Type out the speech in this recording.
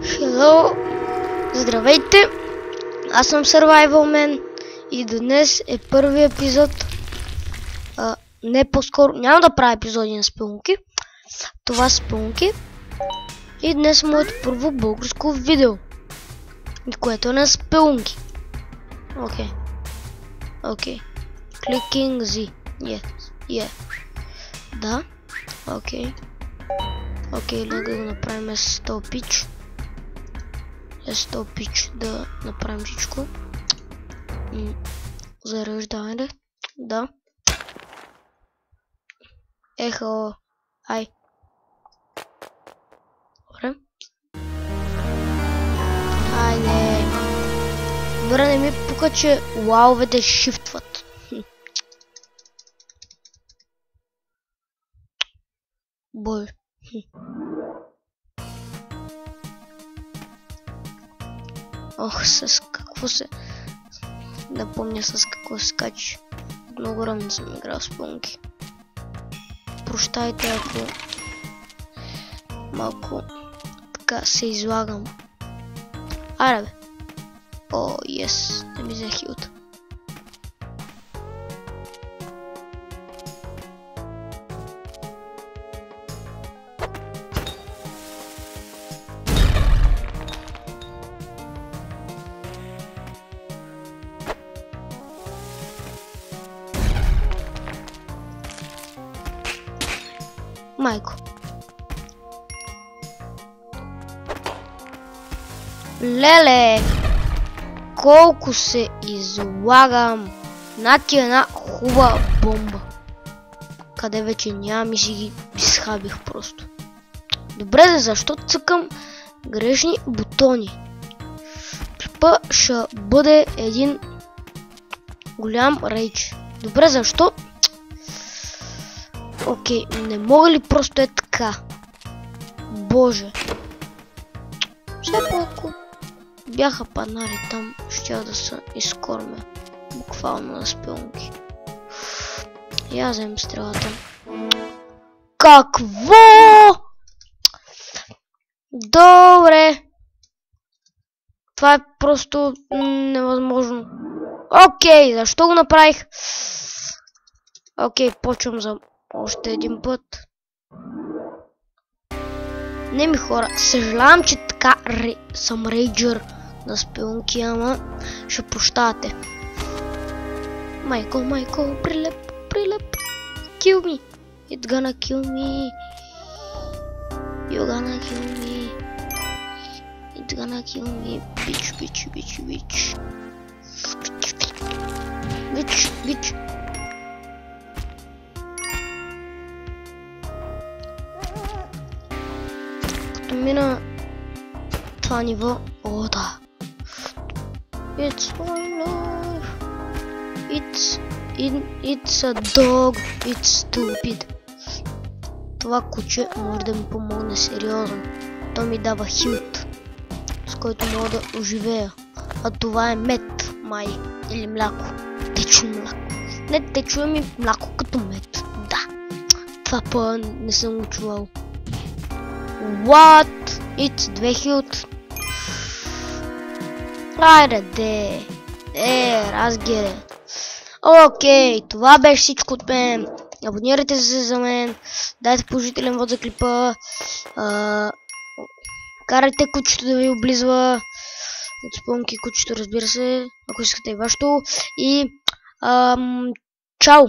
Hello! Здравейте! Аз съм Survival Man и днес е първи епизод. Не по-скоро, няма да правя епизоди на спелунки. Това са спелунки. И днес е моето първо българско видео, което е на спелунки. Окей. Clicking Z. Yeah. Да. Окей, нека да го направим с този пич. Да направим всичко. Зареждане. Да. Ехо. Ай. Добре. Айде. Добре, не ми пука, че лауовете шифтват. Бой. Ох, с какво се... Да помня с какво се скачи. Много рано съм играл с спелунки. Прощайте, ако малко така се излагам. Аре бе. О, ес, не ми взе хилта. Майко. Леле! Колко се излагам! На ти една хубава бомба. Къде вече нямам и си ги изхабих просто. Добре, защо цъкам грешни бутони? Припа ще бъде един голям рейдж. Добре, защо? Окей, не мога ли просто е така? Боже. Все по-ако бяха панали там, ще да се изкормя. Буквално на спелунки. Я взем стрелата. Какво? Добре. Това е просто невъзможно. Окей, защо го направих? Окей, почвам за още един път. Не ми хора, съжалявам, че така съм рейджър на спелунки, ама ще прощавате. Майко, прилеп. Kill me. It's gonna kill me. You're gonna kill me. It's gonna kill me. Bitch. Като мина това ниво, о да. It's my life. It's a dog. It's stupid. Това куче може да ми помогне сериозно. То ми дава хилт, с който мога да оживея. А това е мед, май. Или мляко. Течно мляко. Не течно, ами мляко като мед. Да. Това па не съм го чувал. What? It's 2 хилт. Айде де. Разгере. Окей, това беше всичко от мен. Абонирайте се за мен. Дайте положителен вод за клипа. Карайте кучето да ви облизва. От спелунки кучето, разбира се. Ако искате и вашето. И чао!